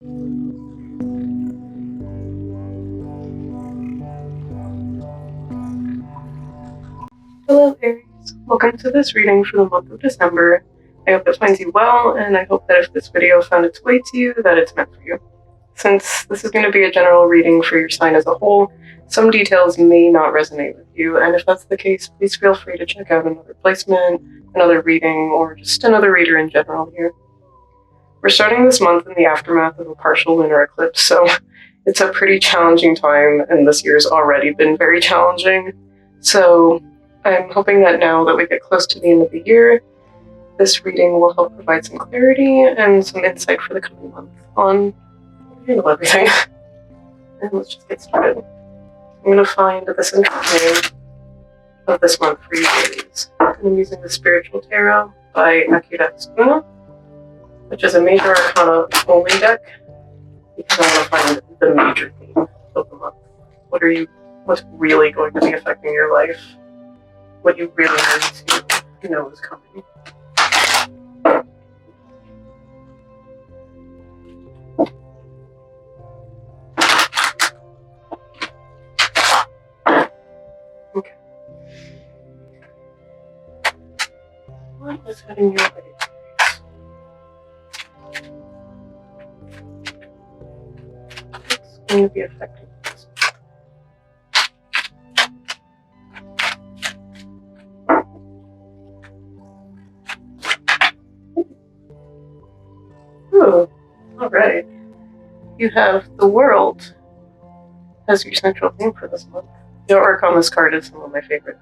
Hello Aries, welcome to this reading for the month of December. I hope it finds you well, and I hope that if this video found its way to you, that it's meant for you. Since this is going to be a general reading for your sign as a whole, some details may not resonate with you, and if that's the case, please feel free to check out another placement, another reading, or just another reader in general here. We're starting this month in the aftermath of a partial lunar eclipse, so it's a pretty challenging time, and this year's already been very challenging. So I'm hoping that now that we get close to the end of the year, this reading will help provide some clarity and some insight for the coming month on everything. And let's just get started. I'm going to find the symbolic name of this month for you, Aries. I'm using the Spiritual Tarot by Akira Tsuna, which is a major arcana only deck, because I want to find the major theme of the month. What's really going to be affecting your life? What you really need to know is coming. Okay. What is heading your way? What's going to be affecting this? Ooh, alright. You have the world as your central theme for this month. The artwork on this card is some of my favorite.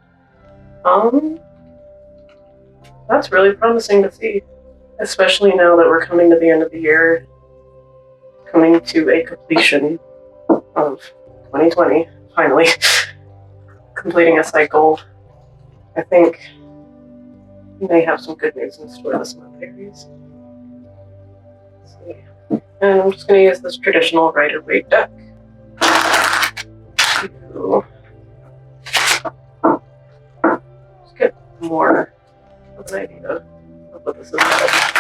That's really promising to see, especially now that we're coming to the end of the year, coming to a completion of 2020, finally, completing a cycle. I think you may have some good news in store this month, Aries. Let's see. And I'm just going to use this traditional Rider-Waite deck to just get more of an idea of what this is about.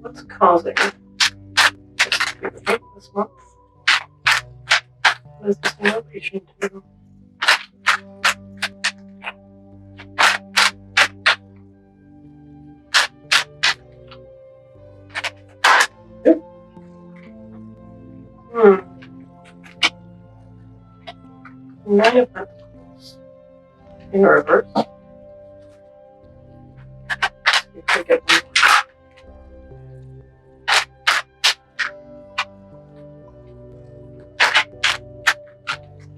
What's causing this month? What is this in relation to? Nine of Pentacles in reverse. You could get one more.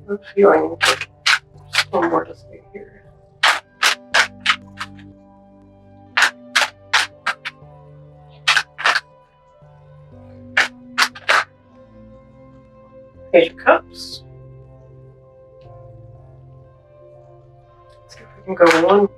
I'm feeling just one more to say here. Page of Cups. Let's see if we can go one.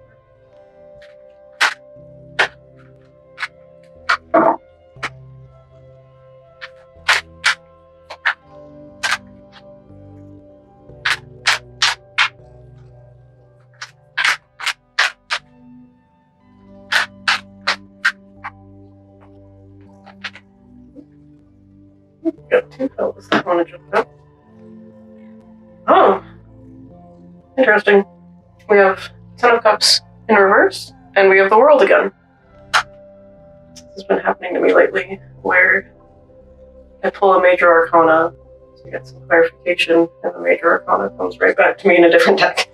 Got two fellas that want to jump out. Oh, interesting. We have Ten of Cups in reverse, and we have the World again. This has been happening to me lately, where I pull a major arcana to get some clarification, and the major arcana comes right back to me in a different deck.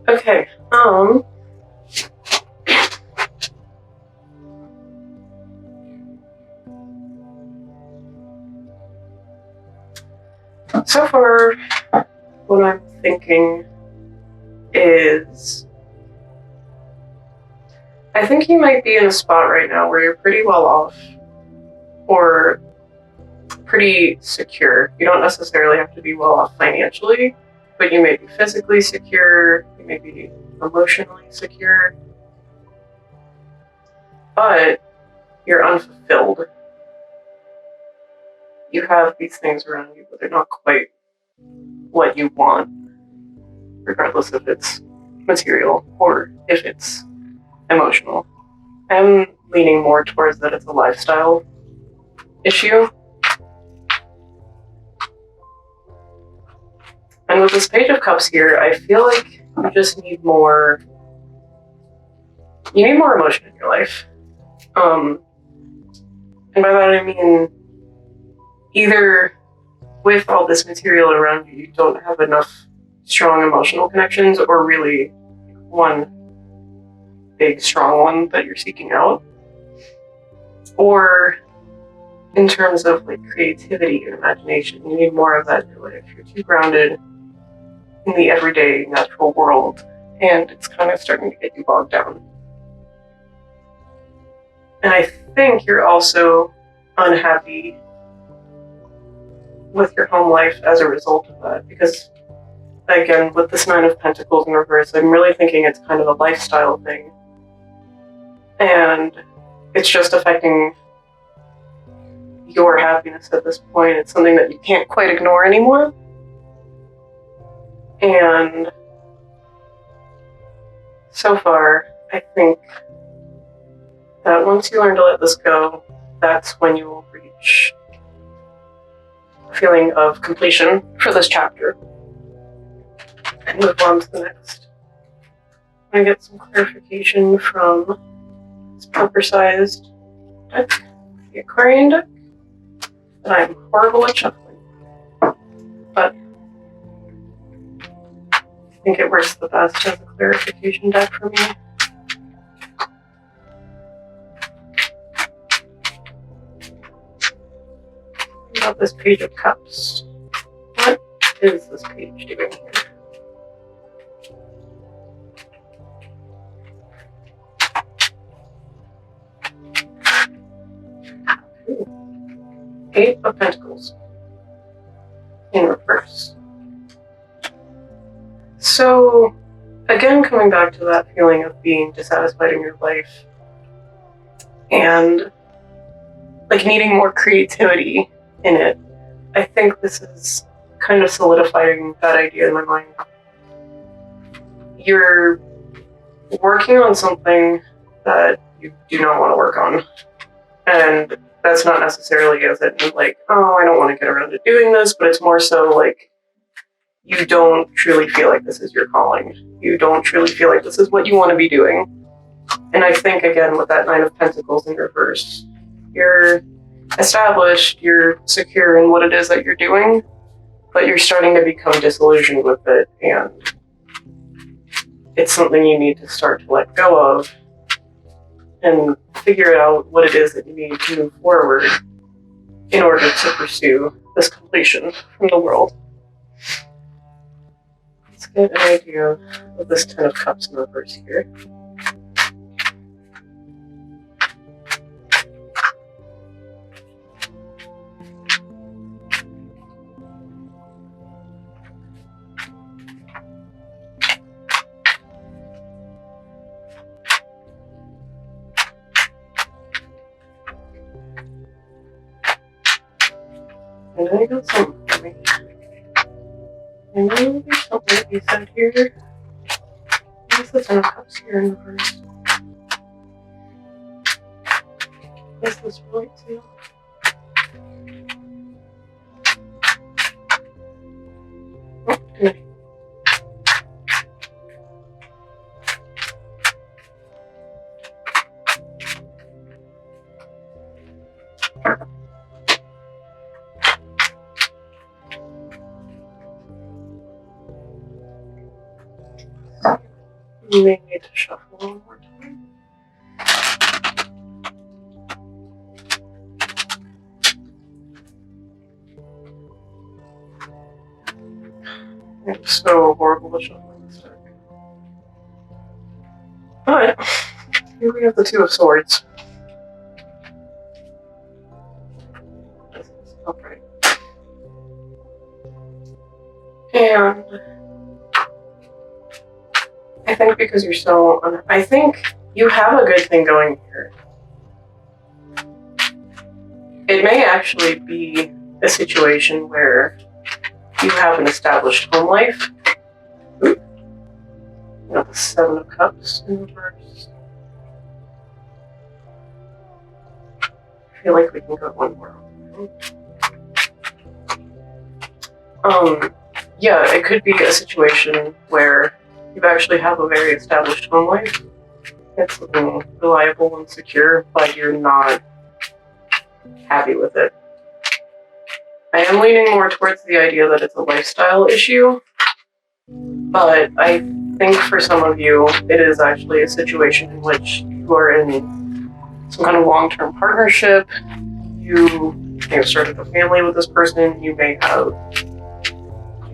Okay, So far, what I'm thinking is, I think you might be in a spot right now where you're pretty well off or pretty secure. You don't necessarily have to be well off financially, but you may be physically secure, you may be emotionally secure, but you're unfulfilled. You have these things around you, but they're not quite what you want, regardless if it's material or if it's emotional. I'm leaning more towards that it's a lifestyle issue. And with this Page of Cups here, I feel like you just need more. You need more emotion in your life. And by that I mean either with all this material around you, you don't have enough strong emotional connections, or really one big strong one that you're seeking out. Or in terms of like creativity and imagination, you need more of that in your life. You're too grounded in the everyday natural world, and it's kind of starting to get you bogged down. And I think you're also unhappy with your home life as a result of that, because again, with this Nine of Pentacles in reverse, I'm really thinking it's kind of a lifestyle thing, and it's just affecting your happiness at this point. It's something that you can't quite ignore anymore. And so far, I think that once you learn to let this go, that's when you will reach a feeling of completion for this chapter and move on to the next. I'm going to get some clarification from this paper-sized deck, the Aquarian deck, and I'm horrible at shuffling, but I think it works the best as a clarification deck for me. About this Page of Cups. What is this page doing here? Eight of Pentacles in reverse. So, again, coming back to that feeling of being dissatisfied in your life and like needing more creativity in it, I think this is kind of solidifying that idea in my mind. You're working on something that you do not want to work on, and that's not necessarily as in like, oh, I don't want to get around to doing this, but it's more so like you don't truly feel like this is your calling. You don't truly feel like this is what you want to be doing. And I think, again, with that Nine of Pentacles in reverse, you're established, you're secure in what it is that you're doing, but you're starting to become disillusioned with it, and it's something you need to start to let go of and figure out what it is that you need to move forward in order to pursue this completion from the world. Let's get an idea of this Ten of Cups in reverse here. And I got something for me. I know there's something to be said here. What's the Ten of Cups here in reverse? Is this right too? Oh, no. You may need to shuffle one more time. It's so horrible to shuffle this deck. But here we have the Two of Swords. This is upright. And I think because you're so I think you have a good thing going here. It may actually be a situation where you have an established home life. Ooh. You got the Seven of Cups in reverse. I feel like we can go one more. Yeah, it could be a situation where you actually have a very established home life. It's looking reliable and secure, but you're not happy with it. I am leaning more towards the idea that it's a lifestyle issue, but I think for some of you, it is actually a situation in which you are in some kind of long-term partnership. You may have started a family with this person. You may have,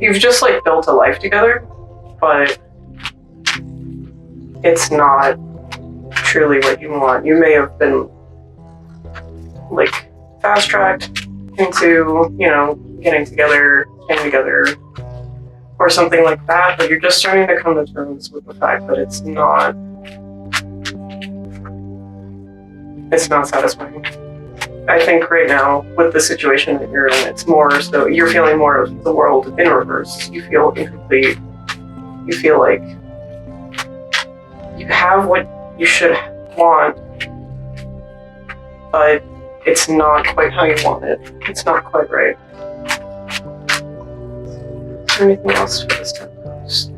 you've just like built a life together, but it's not truly what you want. You may have been like fast-tracked into, you know, getting together, staying together, or something like that, but you're just starting to come to terms with the fact that it's not satisfying. I think right now, with the situation that you're in, it's more so you're feeling more of the world in reverse. You feel incomplete. You feel like you have what you should want, but it's not quite how you want it. It's not quite right. Is there anything else for this Ten of Cups?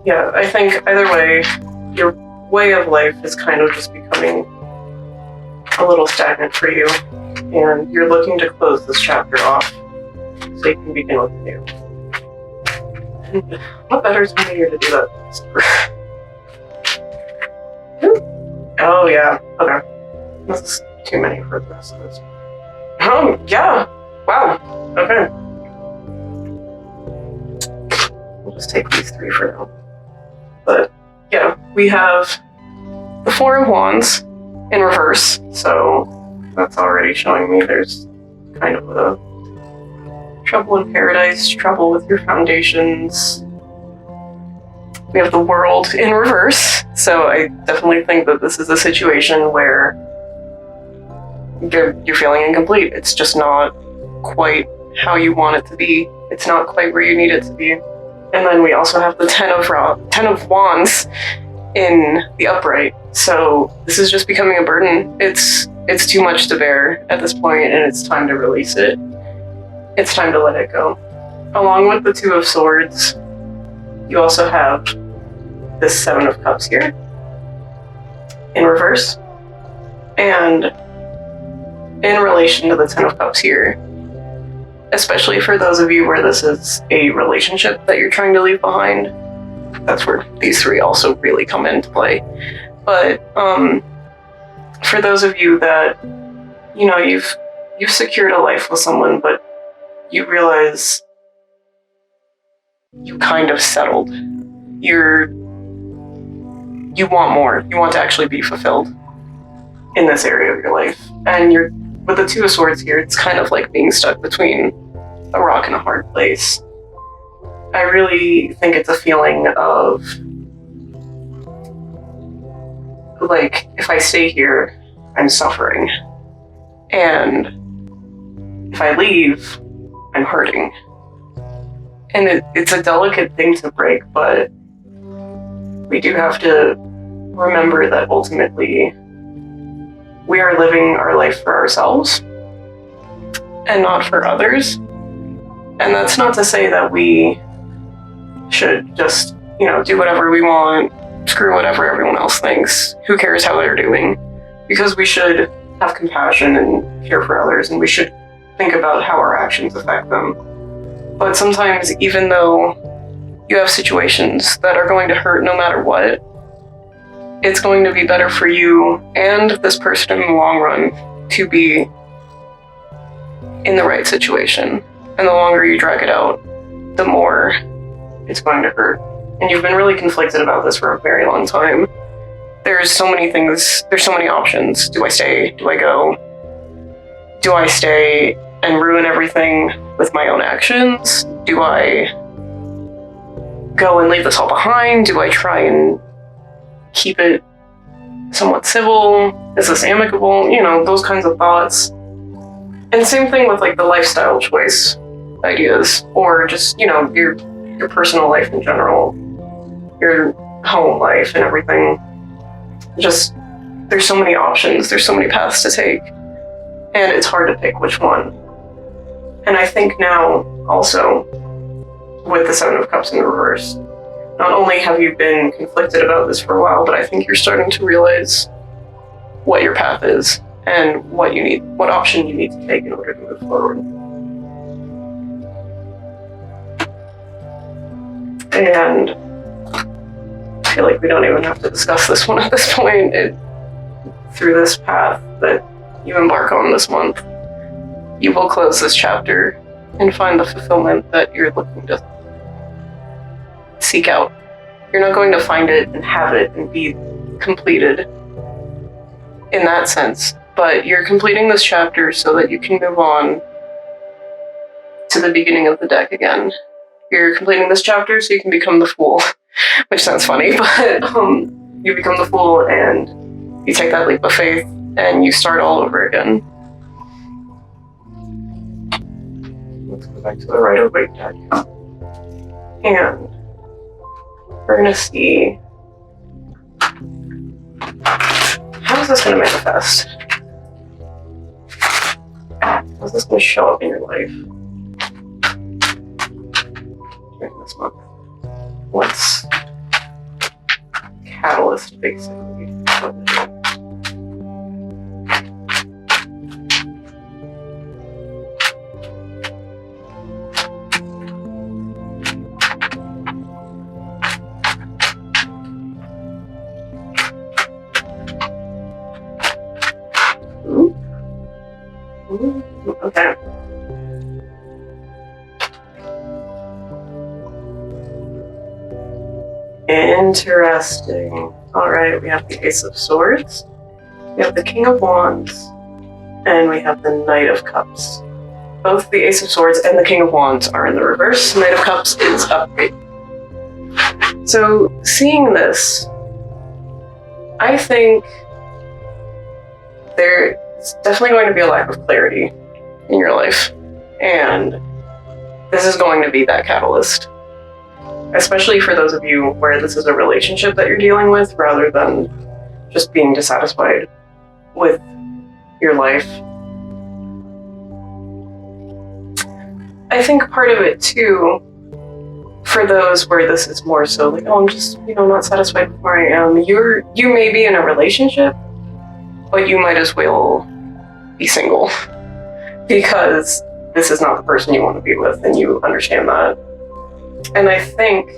Yeah, I think either way, your way of life is kind of just becoming a little stagnant for you, and you're looking to close this chapter off so you can begin with new. And what better time of year to do that? Oh yeah, okay. This is too many for the rest of this. Yeah. Wow. Okay. We'll just take these three for now. But yeah, we have the Four of Wands in reverse, so that's already showing me there's kind of a trouble in paradise, trouble with your foundations. We have the World in reverse, so I definitely think that this is a situation where you're feeling incomplete. It's just not quite how you want it to be. It's not quite where you need it to be. And then we also have the Ten of Wands in the upright. So this is just becoming a burden. It's too much to bear at this point, and it's time to release it. It's time to let it go. Along with the Two of Swords, you also have this Seven of Cups here in reverse. And in relation to the Ten of Cups here, especially for those of you where this is a relationship that you're trying to leave behind, that's where these three also really come into play. But for those of you that, you know, you've secured a life with someone, but you realize you kind of settled. You want more. You want to actually be fulfilled in this area of your life. And you're with the Two of Swords here, it's kind of like being stuck between a rock and a hard place. I really think it's a feeling of, like, if I stay here, I'm suffering. And if I leave, I'm hurting. And it's a delicate thing to break, but we do have to remember that ultimately we are living our life for ourselves and not for others. And that's not to say that we should just, you know, do whatever we want, screw whatever everyone else thinks. Who cares how they're doing? Because we should have compassion and care for others, and we should think about how our actions affect them. But sometimes, even though you have situations that are going to hurt no matter what, it's going to be better for you and this person in the long run to be in the right situation. And the longer you drag it out, the more it's going to hurt. And you've been really conflicted about this for a very long time. There's so many things, there's so many options. Do I stay? Do I go? Do I stay and ruin everything with my own actions? Do I go and leave this all behind? Do I try and keep it somewhat civil? Is this amicable? You know, those kinds of thoughts. And same thing with like the lifestyle choice ideas, or just, you know, your personal life in general, your home life and everything. Just, there's so many options, there's so many paths to take, and it's hard to pick which one. And I think now, also, with the Seven of Cups in reverse, not only have you been conflicted about this for a while, but I think you're starting to realize what your path is and what option you need to take in order to move forward. And I feel like we don't even have to discuss this one at this point. Through this path that you embark on this month, you will close this chapter and find the fulfillment that you're looking to seek out. You're not going to find it and have it and be completed in that sense, but you're completing this chapter so that you can move on to the beginning of the deck again. You're completing this chapter so you can become the Fool, which sounds funny, but you become the Fool and you take that leap of faith and you start all over again. Let's go back to the Rider-Waite deck. And we're going to see, how is this going to manifest? How is this going to show up in your life during this month? What's catalyst, basically? Okay. Interesting. Alright, we have the Ace of Swords, we have the King of Wands, and we have the Knight of Cups. Both the Ace of Swords and the King of Wands are in the reverse. Knight of Cups is upright. So, seeing this, I think there's definitely going to be a lack of clarity in your life, and this is going to be that catalyst, especially for those of you where this is a relationship that you're dealing with rather than just being dissatisfied with your life. I think part of it too, for those where this is more so like, oh, I'm just, not satisfied with where I am, you may be in a relationship, but you might as well be single because this is not the person you want to be with, and you understand that. And I think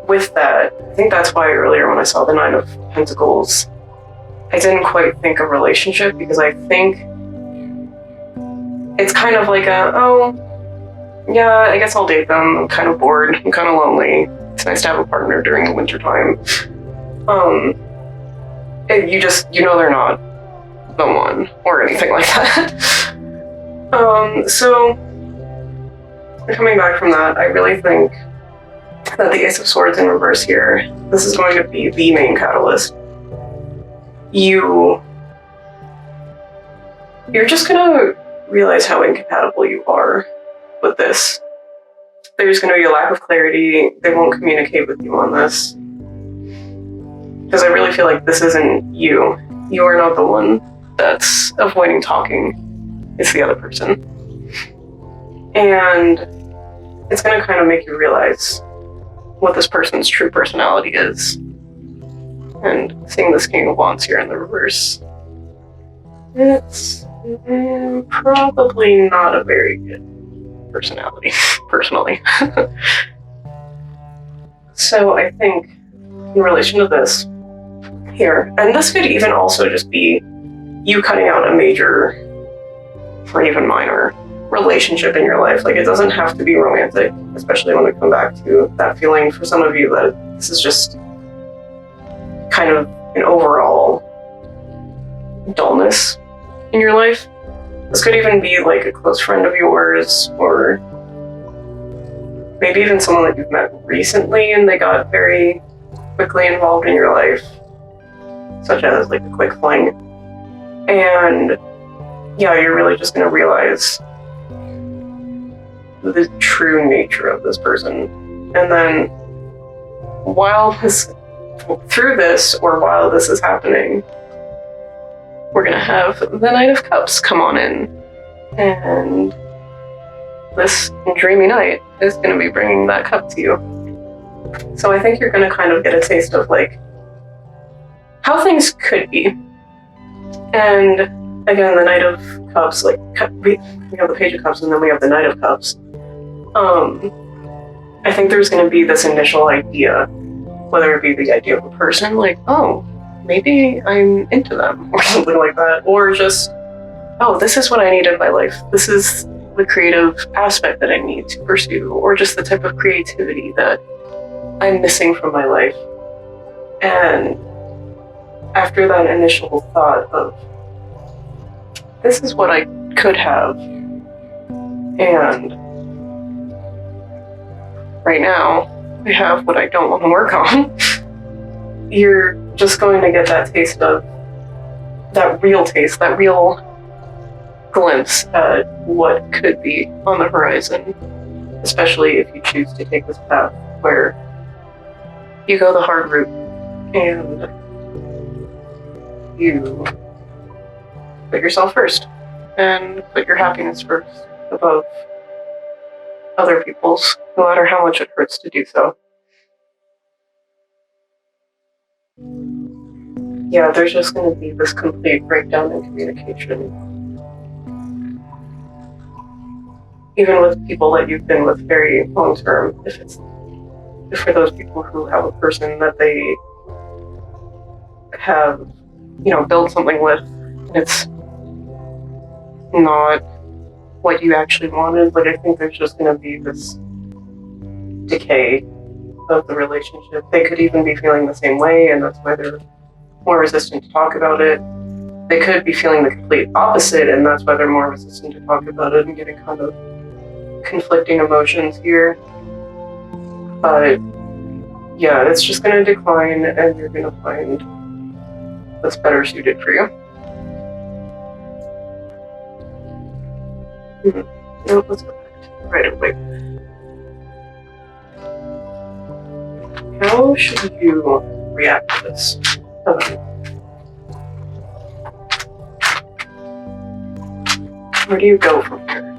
with that, I think that's why earlier when I saw the Nine of Pentacles, I didn't quite think of relationship, because I think it's kind of like yeah, I guess I'll date them. I'm kind of bored. I'm kind of lonely. It's nice to have a partner during the winter time. And you know they're not the one or anything like that. So coming back from that, I really think that the Ace of Swords in reverse here, this is going to be the main catalyst. You're just gonna realize how incompatible you are with this. There's gonna be a lack of clarity. They won't communicate with you on this. Because I really feel like this isn't you. You are not the one that's avoiding talking. It's the other person. And it's going to kind of make you realize what this person's true personality is. And seeing this King of Wands here in the reverse, it's probably not a very good personality, personally. So I think in relation to this here, and this could even also just be you cutting out a major or even minor relationship in your life. Like, it doesn't have to be romantic, especially when we come back to that feeling for some of you that this is just kind of an overall dullness in your life. This could even be like a close friend of yours, or maybe even someone that you've met recently and they got very quickly involved in your life, such as like a quick fling. And yeah, you're really just going to realize the true nature of this person. And then through this, or while this is happening, we're going to have the Knight of Cups come on in. And this dreamy night is going to be bringing that cup to you. So I think you're going to kind of get a taste of like how things could be. And again, the Knight of Cups, like we have the Page of Cups and then we have the Knight of Cups. I think there's going to be this initial idea, whether it be the idea of a person, like, oh, maybe I'm into them, or something like that, or just, oh, this is what I need in my life. This is the creative aspect that I need to pursue, or just the type of creativity that I'm missing from my life. And after that initial thought of, this is what I could have, and right now I have what I don't want to work on, you're just going to get that taste of, that real taste, that real glimpse at what could be on the horizon, especially if you choose to take this path where you go the hard route and you put yourself first and put your happiness first above other people's, no matter how much it hurts to do so. Yeah, there's just going to be this complete breakdown in communication. Even with people that you've been with very long term, if for those people who have a person that they have, build something with, and it's not what you actually wanted, like, I think there's just going to be this decay of the relationship. They could even be feeling the same way, and that's why they're more resistant to talk about it. They could be feeling the complete opposite, and that's why they're more resistant to talk about it and getting kind of conflicting emotions here. But yeah, it's just going to decline, and you're going to find what's better suited for you. No, let's go back to right away. How should you react to this? Where do you go from here?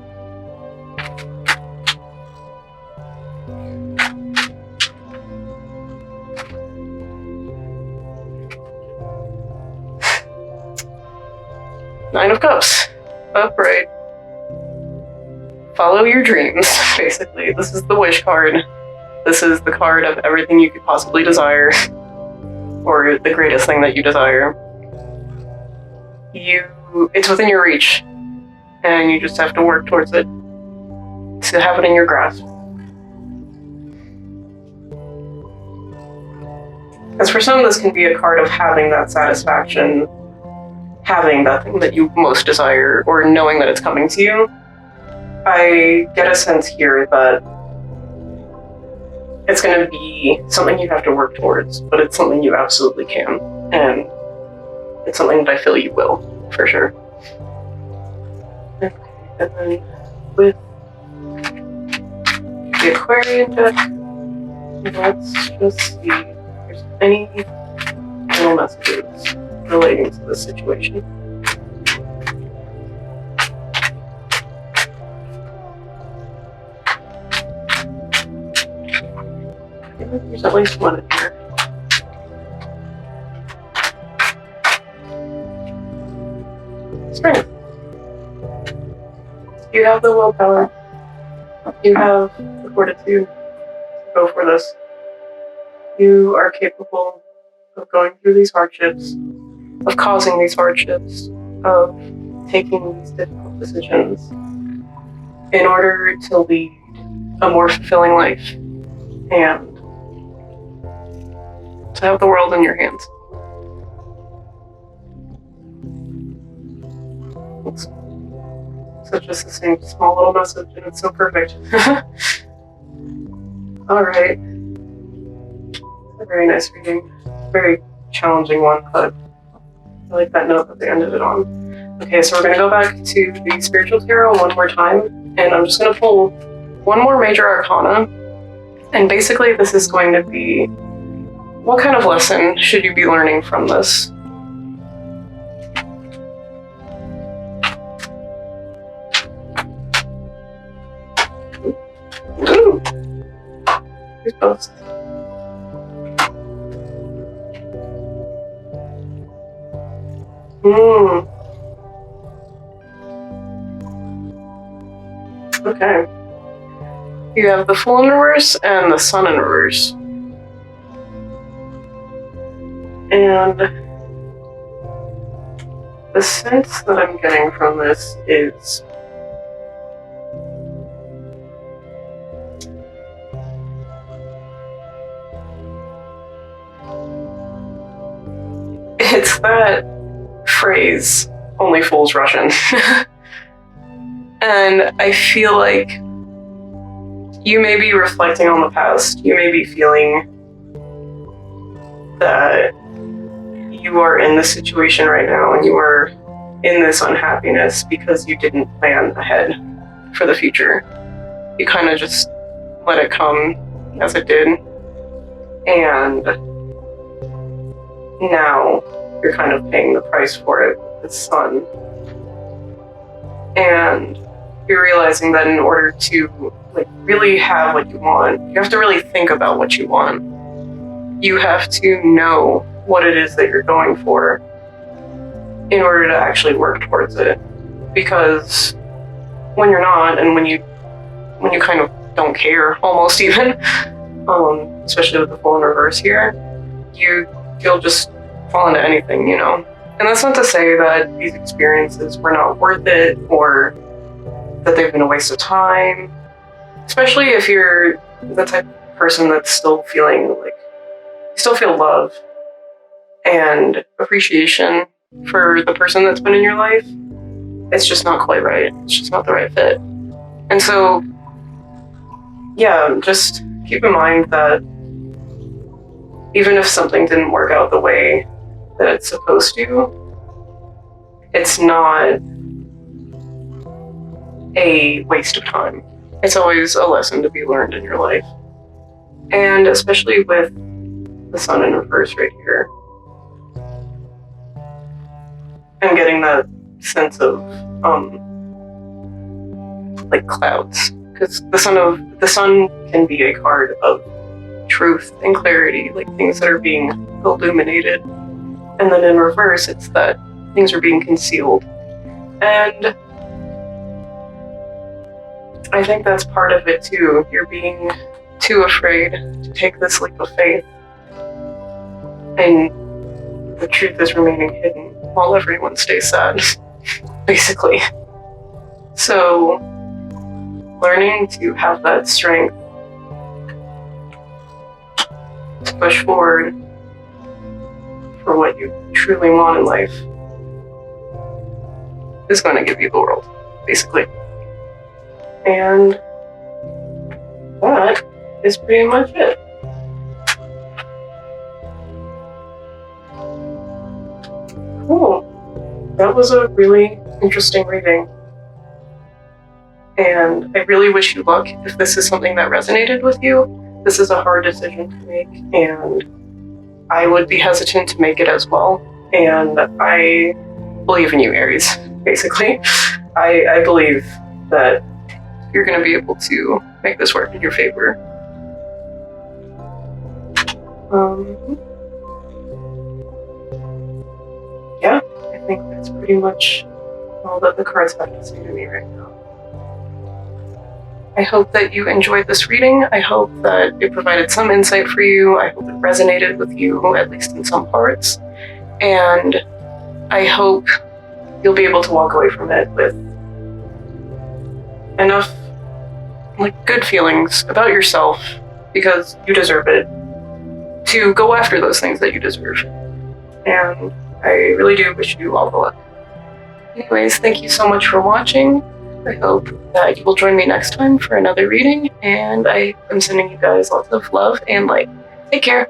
Nine of Cups. Upright. Follow your dreams, basically. This is the wish card. This is the card of everything you could possibly desire, or the greatest thing that you desire. It's within your reach, and you just have to work towards it to have it in your grasp. As for some, this can be a card of having that satisfaction, having that thing that you most desire, or knowing that it's coming to you. I get a sense here that it's going to be something you have to work towards, but it's something you absolutely can, and it's something that I feel you will, for sure. Okay, and then with the Aquarian deck, let's just see if there's any final messages relating to this situation. There's at least one in here. Strength. You have the willpower. You have the fortitude to go for this. You are capable of going through these hardships, of causing these hardships, of taking these difficult decisions in order to lead a more fulfilling life and to have the world in your hands. Such a succinct, small little message, and it's so perfect. Alright. A very nice reading. Very challenging one, but I like that note that they ended it on. Okay, so we're going to go back to the Spiritual Tarot one more time, and I'm just going to pull one more major arcana, and basically this is going to be, what kind of lesson should you be learning from this? Ooh! Here's both. Okay. You have the Fool in reverse and the Sun in reverse. And the sense that I'm getting from this is it's that phrase, only fools rush in. And I feel like you may be reflecting on the past. You may be feeling that you are in this situation right now and you are in this unhappiness because you didn't plan ahead for the future. You kind of just let it come as it did. And now you're kind of paying the price for it with the Sun. And you're realizing that in order to really have what you want, you have to really think about what you want. You have to know what it is that you're going for in order to actually work towards it. Because when you're not, and when you kind of don't care, almost even, especially with the Fool in reverse here, you'll just fall into anything, you know. And that's not to say that these experiences were not worth it or that they've been a waste of time, especially if you're the type of person that's still feeling like you still feel love and appreciation for the person that's been in your life. It's just not quite right. It's just not the right fit. And so, yeah, just keep in mind that even if something didn't work out the way that it's supposed to, it's not a waste of time. It's always a lesson to be learned in your life. And especially with the Sun in reverse right here, I'm getting that sense of like clouds, because the sun can be a card of truth and clarity, like things that are being illuminated. And then in reverse, it's that things are being concealed. And I think that's part of it too. You're being too afraid to take this leap of faith. And the truth is remaining hidden while everyone stays sad, basically. So, learning to have that strength to push forward for what you truly want in life is going to give you the world, basically. And that is pretty much it. Cool. That was a really interesting reading. And I really wish you luck if this is something that resonated with you. This is a hard decision to make, and I would be hesitant to make it as well. And I believe in you, Aries, basically. I believe that you're going to be able to make this work in your favor. Yeah, I think that's pretty much all that the cards have to say to me right now. I hope that you enjoyed this reading. I hope that it provided some insight for you. I hope it resonated with you, at least in some parts. And I hope you'll be able to walk away from it with enough good feelings about yourself, because you deserve it, to go after those things that you deserve. And I really do wish you all the luck. Anyways, thank you so much for watching. I hope that you will join me next time for another reading, and I am sending you guys lots of love and light. Take care.